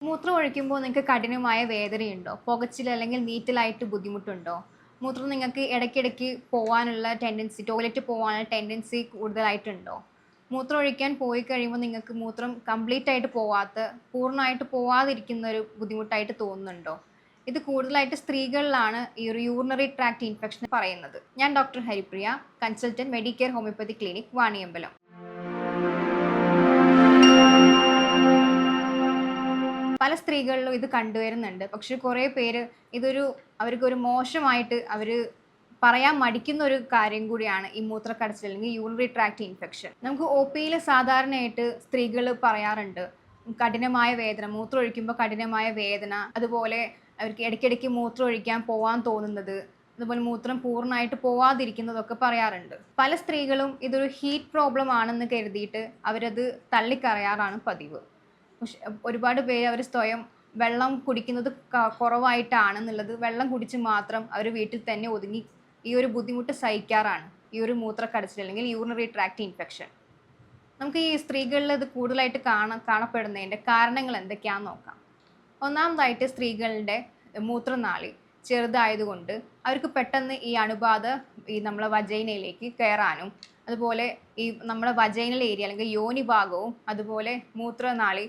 മൂത്രം ഒഴിക്കുമ്പോൾ നിങ്ങൾക്ക് കഠിനമായ വേദനയുണ്ടോ? പുകച്ചിൽ അല്ലെങ്കിൽ നീറ്റലായിട്ട് ബുദ്ധിമുട്ടുണ്ടോ? മൂത്രം നിങ്ങൾക്ക് ഇടയ്ക്കിടയ്ക്ക് പോവാനുള്ള ടെൻഡൻസി ടോയ്ലറ്റ് പോവാനുള്ള ടെൻഡൻസി കൂടുതലായിട്ടുണ്ടോ? മൂത്രം ഒഴിക്കാൻ പോയി കഴിയുമ്പോൾ നിങ്ങൾക്ക് മൂത്രം കംപ്ലീറ്റ് ആയിട്ട് പൂർണ്ണമായിട്ട് പോവാതിരിക്കുന്ന ഒരു ബുദ്ധിമുട്ടായിട്ട് തോന്നുന്നുണ്ടോ? ഇത് കൂടുതലായിട്ട് സ്ത്രീകളിലാണ് ഈ ഒരു യൂറിനറി ട്രാക്ട് ഇൻഫെക്ഷൻ പറയുന്നത്. ഞാൻ doctor Haripriya, consultant Medicare homeopathy clinic, Vaniyambalam. പല സ്ത്രീകളിലും ഇത് കണ്ടുവരുന്നുണ്ട്. പക്ഷെ കുറേ പേര് അവർക്കൊരു മോശമായിട്ട് പറയാൻ മടിക്കുന്ന ഒരു കാര്യം കൂടിയാണ് ഈ മൂത്രക്കടച്ചിൽ അല്ലെങ്കിൽ യൂറിനറി ട്രാക്ട് ഇൻഫെക്ഷൻ. നമുക്ക് ഒപിയിൽ സാധാരണയായിട്ട് സ്ത്രീകൾ പറയാറുണ്ട് കഠിനമായ വേദന, മൂത്രം ഒഴിക്കുമ്പോൾ കഠിനമായ വേദന, അതുപോലെ അവർക്ക് ഇടയ്ക്കിടയ്ക്ക് മൂത്രം ഒഴിക്കാൻ പോകാൻ തോന്നുന്നത്, അതുപോലെ മൂത്രം പൂർണ്ണമായിട്ട് പോവാതിരിക്കുന്നതൊക്കെ പറയാറുണ്ട്. പല സ്ത്രീകളും ഇതൊരു ഹീറ്റ് പ്രോബ്ലം ആണെന്ന് കരുതിയിട്ട് അവരത് തള്ളിക്കളയാറാണ് പതിവ്. ഒരുപാട് പേര് അവർ സ്വയം വെള്ളം കുടിക്കുന്നത് കുറവായിട്ടാണെന്നുള്ളത് വെള്ളം കുടിച്ച് മാത്രം അവർ വീട്ടിൽ തന്നെ ഒതുങ്ങി ഈ ഒരു ബുദ്ധിമുട്ട് സഹിക്കാറാണ് ഈ ഒരു മൂത്രക്കടച്ചിൽ അല്ലെങ്കിൽ യൂറിനറി ട്രാക്ട് ഇൻഫെക്ഷൻ. നമുക്ക് ഈ സ്ത്രീകളിൽ ഇത് കൂടുതലായിട്ട് കാണപ്പെടുന്നതിൻ്റെ കാരണങ്ങൾ എന്തൊക്കെയാണെന്ന് നോക്കാം. ഒന്നാമതായിട്ട് സ്ത്രീകളുടെ മൂത്രനാളി ചെറുതായതുകൊണ്ട് അവർക്ക് പെട്ടെന്ന് ഈ അണുബാധ ഈ നമ്മളെ വജൈനയിലേക്ക് കയറാനും, അതുപോലെ ഈ നമ്മുടെ വജൈനൽ ഏരിയ അല്ലെങ്കിൽ യോനി ഭാഗവും അതുപോലെ മൂത്രനാളി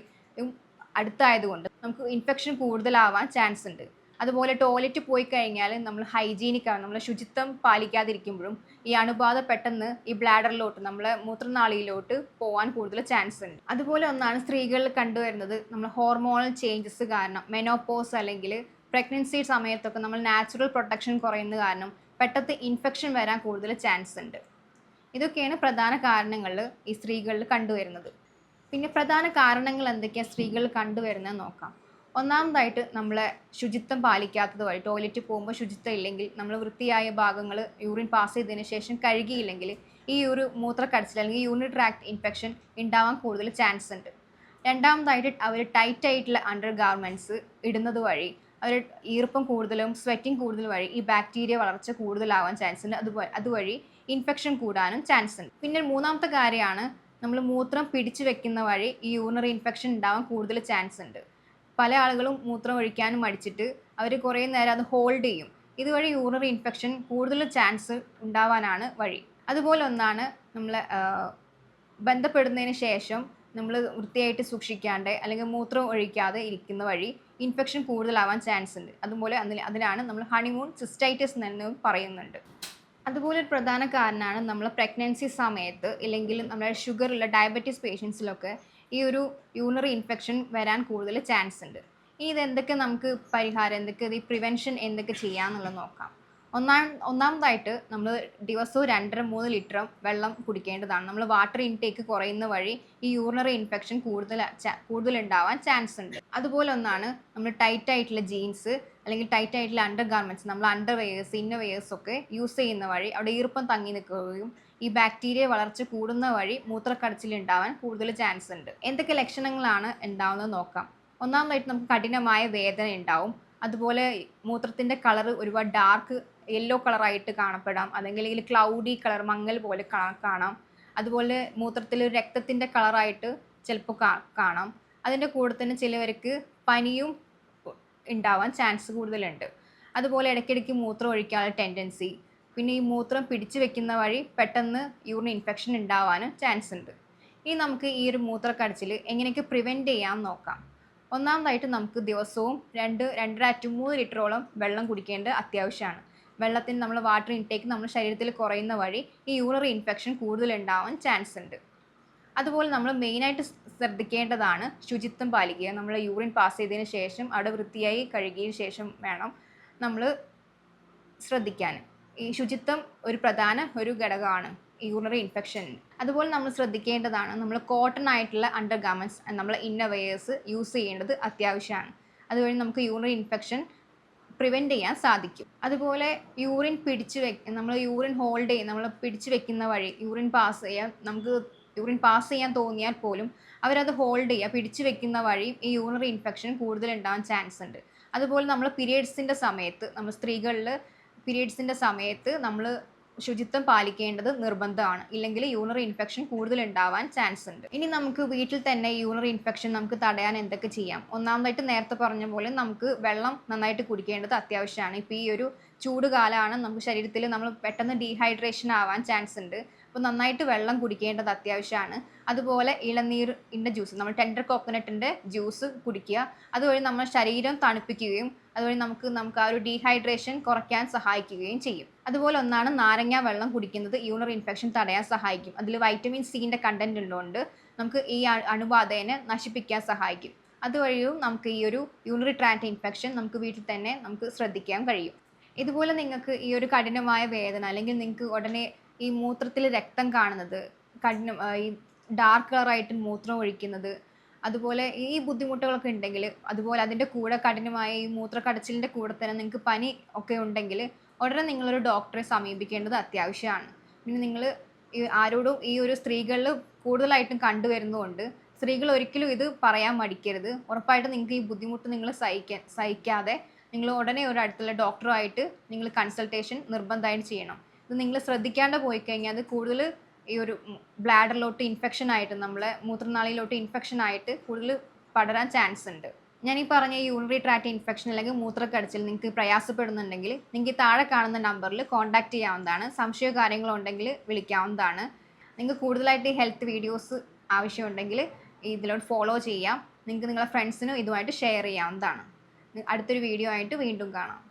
അടുത്തായതുകൊണ്ട് നമുക്ക് ഇൻഫെക്ഷൻ കൂടുതലാവാൻ ചാൻസ് ഉണ്ട്. അതുപോലെ ടോയ്ലറ്റ് പോയി കഴിഞ്ഞാൽ നമ്മൾ ഹൈജീനിക്കാണ്, നമ്മൾ ശുചിത്വം പാലിക്കാതിരിക്കുമ്പോഴും ഈ അണുബാധ പെട്ടെന്ന് ഈ ബ്ലാഡറിലോട്ട് നമ്മളെ മൂത്രനാളിയിലോട്ട് പോകാൻ കൂടുതൽ ചാൻസ് ഉണ്ട്. അതുപോലെ ഒന്നാണ് സ്ത്രീകളിൽ കണ്ടുവരുന്നത് നമ്മൾ ഹോർമോണൽ ചേഞ്ചസ് കാരണം, മെനോപോസ് അല്ലെങ്കിൽ പ്രഗ്നൻസി സമയത്തൊക്കെ നമ്മൾ നാച്ചുറൽ പ്രൊട്ടക്ഷൻ കുറയുന്ന കാരണം പെട്ടെന്ന് ഇൻഫെക്ഷൻ വരാൻ കൂടുതൽ ചാൻസ് ഉണ്ട്. ഇതൊക്കെയാണ് പ്രധാന കാരണങ്ങൾ ഈ സ്ത്രീകളിൽ കണ്ടുവരുന്നത്. പിന്നെ പ്രധാന കാരണങ്ങൾ എന്തൊക്കെയാണ് സ്ത്രീകൾ കണ്ടുവരുന്നത് നോക്കാം. ഒന്നാമതായിട്ട് നമ്മളെ ശുചിത്വം പാലിക്കാത്തത് വഴി, ടോയ്ലറ്റ് പോകുമ്പോൾ ശുചിത്വം ഇല്ലെങ്കിൽ, നമ്മൾ വൃത്തിയായ ഭാഗങ്ങൾ യൂറിൻ പാസ് ചെയ്തതിന് ശേഷം കഴുകിയില്ലെങ്കിൽ ഈ ഒരു മൂത്രക്കടച്ചിൽ അല്ലെങ്കിൽ യൂറിനറി ട്രാക്ട് ഇൻഫെക്ഷൻ ഉണ്ടാവാൻ കൂടുതൽ ചാൻസ് ഉണ്ട്. രണ്ടാമതായിട്ട് അവർ ടൈറ്റ് ആയിട്ടുള്ള അണ്ടർ ഗാർമെൻറ്റ്സ് ഇടുന്നത് വഴി അവർ ഈർപ്പം കൂടുതലും സ്വെറ്റിംഗ് കൂടുതൽ വഴി ഈ ബാക്ടീരിയ വളർച്ച കൂടുതലാവാൻ ചാൻസ് ഉണ്ട്. അതുവഴി ഇൻഫെക്ഷൻ കൂടാനും ചാൻസ് ഉണ്ട്. പിന്നെ മൂന്നാമത്തെ കാര്യമാണ് നമ്മൾ മൂത്രം പിടിച്ചു വെക്കുന്ന വഴി ഈ യൂറിനറി ഇൻഫെക്ഷൻ ഉണ്ടാവാൻ കൂടുതൽ ചാൻസ് ഉണ്ട്. പല ആളുകളും മൂത്രം ഒഴിക്കാനും മടിച്ചിട്ട് അവർ കുറേ നേരം അത് ഹോൾഡ് ചെയ്യും. ഇതുവഴി യൂറിനറി ഇൻഫെക്ഷൻ കൂടുതൽ ചാൻസ് ഉണ്ടാവാനാണ് വഴി. അതുപോലെ ഒന്നാണ് നമ്മൾ ബന്ധപ്പെടുന്നതിന് ശേഷം നമ്മൾ വൃത്തിയായിട്ട് സൂക്ഷിക്കാണ്ട് അല്ലെങ്കിൽ മൂത്രം ഒഴിക്കാതെ ഇരിക്കുന്ന വഴി ഇൻഫെക്ഷൻ കൂടുതലാവാൻ ചാൻസ് ഉണ്ട്. അതുപോലെ അതിനാണ് നമ്മൾ ഹണിമൂൺ സിസ്റ്റൈറ്റിസ് എന്ന് പറയുന്നുണ്ട്. അതുപോലെ ഒരു പ്രധാന കാരണമാണ് നമ്മൾ പ്രഗ്നൻസി സമയത്ത് ഇല്ലെങ്കിൽ നമ്മുടെ ഷുഗറുള്ള ഡയബറ്റീസ് പേഷ്യൻസിലൊക്കെ ഈ ഒരു യൂറിനറി ഇൻഫെക്ഷൻ വരാൻ കൂടുതൽ ചാൻസ് ഉണ്ട്. ഇനി ഇതെന്തൊക്കെ നമുക്ക് പരിഹാരം, ഈ പ്രിവെൻഷൻ എന്തൊക്കെ ചെയ്യാമെന്നുള്ളത് നോക്കാം. ഒന്നാമതായിട്ട് നമ്മൾ ദിവസവും 2-3 ലിറ്റർ വെള്ളം കുടിക്കേണ്ടതാണ്. നമ്മൾ വാട്ടർ ഇൻടേക്ക് കുറയുന്ന വഴി ഈ യൂറിനറി ഇൻഫെക്ഷൻ കൂടുതൽ ഉണ്ടാവാൻ ചാൻസ് ഉണ്ട്. അതുപോലെ ഒന്നാണ് നമ്മൾ ടൈറ്റ് ആയിട്ടുള്ള ജീൻസ് അല്ലെങ്കിൽ ടൈറ്റ് ആയിട്ടുള്ള അണ്ടർ ഗാർമെൻറ്റ്സ്, നമ്മൾ അണ്ടർ വെയേഴ്സ്, ഇന്നർ വെയേഴ്സ് ഒക്കെ യൂസ് ചെയ്യുന്ന വഴി അവിടെ ഈർപ്പം തങ്ങി നിൽക്കുകയും ഈ ബാക്ടീരിയ വളർച്ച കൂടുന്ന വഴി മൂത്രക്കടച്ചിൽ ഉണ്ടാവാൻ കൂടുതൽ ചാൻസ് ഉണ്ട്. എന്തൊക്കെ ലക്ഷണങ്ങളാണ് ഉണ്ടാവുന്നത് നോക്കാം. ഒന്നാമതായിട്ട് നമുക്ക് കഠിനമായ വേദന ഉണ്ടാവും. അതുപോലെ മൂത്രത്തിൻ്റെ കളർ ഒരുപാട് ഡാർക്ക് യെല്ലോ കളറായിട്ട് കാണപ്പെടാം, അല്ലെങ്കിൽ ക്ലൗഡി കളർ, മങ്ങൽ പോലെ കാണാം. അതുപോലെ മൂത്രത്തിൽ രക്തത്തിൻ്റെ കളറായിട്ട് ചിലപ്പോൾ കാണാം. അതിൻ്റെ കൂടെ തന്നെ ചിലവർക്ക് പനിയും ഉണ്ടാവാൻ ചാൻസ് കൂടുതലുണ്ട്. അതുപോലെ ഇടയ്ക്കിടയ്ക്ക് മൂത്രം ഒഴിക്കാനുള്ള ടെൻഡൻസി, പിന്നെ ഈ മൂത്രം പിടിച്ചു വെക്കുന്ന വഴി പെട്ടെന്ന് യൂറിൻ ഇൻഫെക്ഷൻ ഉണ്ടാവാനും ചാൻസ് ഉണ്ട്. ഇനി നമുക്ക് ഈ ഒരു മൂത്രക്കടച്ചിൽ എങ്ങനെയൊക്കെ പ്രിവെൻറ്റ് ചെയ്യാൻ നോക്കാം. ഒന്നാമതായിട്ട് നമുക്ക് ദിവസവും 2-2.5-3 ലിറ്ററോളം വെള്ളം കുടിക്കേണ്ടത് അത്യാവശ്യമാണ്. വെള്ളത്തിന് നമ്മൾ വാട്ടർ ഇൻടേക്ക് നമ്മുടെ ശരീരത്തിൽ കുറയുന്ന വഴി ഈ യൂറിനറി ഇൻഫെക്ഷൻ കൂടുതൽ ഉണ്ടാവാൻ ചാൻസ് ഉണ്ട്. അതുപോലെ നമ്മൾ മെയിനായിട്ട് ശ്രദ്ധിക്കേണ്ടതാണ് ശുചിത്വം പാലിക്കുക. നമ്മൾ യൂറിൻ പാസ് ചെയ്തതിന് ശേഷം അവിടെ വൃത്തിയായി കഴുകിയതിന് ശേഷം വേണം നമ്മൾ ശ്രദ്ധിക്കാൻ. ഈ ശുചിത്വം ഒരു പ്രധാന ഘടകമാണ് യൂറിനറി ഇൻഫെക്ഷൻ. അതുപോലെ നമ്മൾ ശ്രദ്ധിക്കേണ്ടതാണ് നമ്മൾ കോട്ടൺ ആയിട്ടുള്ള അണ്ടർ ഗാർമെൻറ്റ്സ്, നമ്മൾ ഇന്നർ വെയേഴ്സ് യൂസ് ചെയ്യേണ്ടത് അത്യാവശ്യമാണ്. അതുവഴി നമുക്ക് യൂറിനറി ഇൻഫെക്ഷൻ പ്രിവെൻറ്റ് ചെയ്യാൻ സാധിക്കും. അതുപോലെ നമ്മൾ യൂറിൻ ഹോൾഡ് ചെയ്യും, നമ്മൾ പിടിച്ചു വെക്കുന്ന വഴി യൂറിൻ പാസ് ചെയ്യാൻ തോന്നിയാൽ പോലും അവരത് ഹോൾഡ് ചെയ്യുക, പിടിച്ചു വെക്കുന്ന വഴി ഈ യൂറിനറി ഇൻഫെക്ഷൻ കൂടുതൽ ഉണ്ടാകാൻ ചാൻസ് ഉണ്ട്. അതുപോലെ നമ്മൾ പീരിയഡ്സിൻ്റെ സമയത്ത്, നമ്മൾ സ്ത്രീകളിൽ പീരിയഡ്സിൻ്റെ സമയത്ത് നമ്മൾ ശുചിത്വം പാലിക്കേണ്ടത് നിർബന്ധമാണ്. ഇല്ലെങ്കിൽ യൂറിനറി ഇൻഫെക്ഷൻ കൂടുതൽ ഉണ്ടാവാൻ ചാൻസ് ഉണ്ട്. ഇനി നമുക്ക് വീട്ടിൽ തന്നെ യൂറിനറി ഇൻഫെക്ഷൻ നമുക്ക് തടയാൻ എന്തൊക്കെ ചെയ്യാം? ഒന്നാമതായിട്ട് നേരത്തെ പറഞ്ഞ പോലെ നമുക്ക് വെള്ളം നന്നായിട്ട് കുടിക്കേണ്ടത് അത്യാവശ്യമാണ്. ഇപ്പോൾ ഈ ഒരു ചൂട് കാലമാണ്, നമുക്ക് ശരീരത്തിൽ നമ്മൾ പെട്ടെന്ന് ഡീഹൈഡ്രേഷൻ ആവാൻ ചാൻസ് ഉണ്ട്. അപ്പോൾ നന്നായിട്ട് വെള്ളം കുടിക്കേണ്ടത് അത്യാവശ്യമാണ്. അതുപോലെ ഇളനീരിൻ്റെ ജ്യൂസ്, നമ്മൾ ടെൻഡർ കോക്കനട്ടിൻ്റെ ജ്യൂസ് കുടിക്കുക. അതുവഴി നമ്മൾ ശരീരം തണുപ്പിക്കുകയും അതുവഴി നമുക്ക് ആ ഒരു ഡീഹൈഡ്രേഷൻ കുറയ്ക്കാൻ സഹായിക്കുകയും ചെയ്യും. അതുപോലെ ഒന്നാണ് നാരങ്ങ വെള്ളം കുടിക്കുന്നത് യൂറിനറി ഇൻഫെക്ഷൻ തടയാൻ സഹായിക്കും. അതിൽ വൈറ്റമിൻ സിൻ്റെ കണ്ടന്റ് ഉള്ളതുകൊണ്ട് നമുക്ക് ഈ അണുബാധയെ നശിപ്പിക്കാൻ സഹായിക്കും. അതുവഴിയും നമുക്ക് ഈ ഒരു യൂറിനറി ട്രാക്ട് ഇൻഫെക്ഷൻ നമുക്ക് വീട്ടിൽ തന്നെ നമുക്ക് ശ്രദ്ധിക്കാൻ കഴിയും. ഇതുപോലെ നിങ്ങൾക്ക് ഈ ഒരു കഠിനമായ വേദന അല്ലെങ്കിൽ നിങ്ങൾക്ക് ഉടനെ ഈ മൂത്രത്തിൽ രക്തം കാണുന്നത്, ഈ ഡാർക്ക് കളറായിട്ട് മൂത്രം ഒഴിക്കുന്നത്, അതുപോലെ ഈ ബുദ്ധിമുട്ടുകളൊക്കെ ഉണ്ടെങ്കിൽ, അതുപോലെ അതിൻ്റെ കൂടെ കഠിനമായ ഈ മൂത്രക്കടച്ചിലിൻ്റെ കൂടെ തന്നെ നിങ്ങൾക്ക് പനി ഒക്കെ ഉണ്ടെങ്കിൽ ഉടനെ നിങ്ങളൊരു ഡോക്ടറെ സമീപിക്കേണ്ടത് അത്യാവശ്യമാണ്. പിന്നെ നിങ്ങൾ ആരോടും ഈ ഒരു സ്ത്രീകളിൽ കൂടുതലായിട്ടും കണ്ടുവരുന്നതുകൊണ്ട് സ്ത്രീകൾ ഒരിക്കലും ഇത് പറയാൻ മടിക്കരുത്. ഉറപ്പായിട്ടും നിങ്ങൾക്ക് ഈ ബുദ്ധിമുട്ട് നിങ്ങൾ സഹിക്കാതെ നിങ്ങൾ ഉടനെ ഒരു അടുത്തുള്ള ഡോക്ടറുമായിട്ട് നിങ്ങൾ കൺസൾട്ടേഷൻ നിർബന്ധമായിട്ട് ചെയ്യണം. ഇത് നിങ്ങൾ ശ്രദ്ധിക്കാണ്ട് പോയി കഴിഞ്ഞാൽ അത് കൂടുതൽ ഈ ഒരു ബ്ലാഡറിലോട്ട് ഇൻഫെക്ഷൻ ആയിട്ട്, നമ്മളെ മൂത്രനാളിയിലോട്ട് ഇൻഫെക്ഷൻ ആയിട്ട് കൂടുതൽ പടരാൻ ചാൻസ് ഉണ്ട്. ഞാൻ ഈ പറഞ്ഞ ഈ യൂറിനറി ട്രാക്ട് ഇൻഫെക്ഷൻ അല്ലെങ്കിൽ മൂത്രക്കടച്ചിൽ നിങ്ങൾക്ക് പ്രയാസപ്പെടുന്നുണ്ടെങ്കിൽ നിങ്ങൾക്ക് താഴെ കാണുന്ന നമ്പറിൽ കോൺടാക്റ്റ് ചെയ്യാവുന്നതാണ്. സംശയമോ കാര്യങ്ങളോ ഉണ്ടെങ്കിൽ വിളിക്കാവുന്നതാണ്. നിങ്ങൾക്ക് കൂടുതലായിട്ട് ഹെൽത്ത് വീഡിയോസ് ആവശ്യമുണ്ടെങ്കിൽ ഇതിലോട്ട് ഫോളോ ചെയ്യാം. നിങ്ങൾക്ക് നിങ്ങളുടെ ഫ്രണ്ട്സിനും ഇതുമായിട്ട് ഷെയർ ചെയ്യാവുന്നതാണ്. അടുത്തൊരു വീഡിയോ ആയിട്ട് വീണ്ടും കാണാം.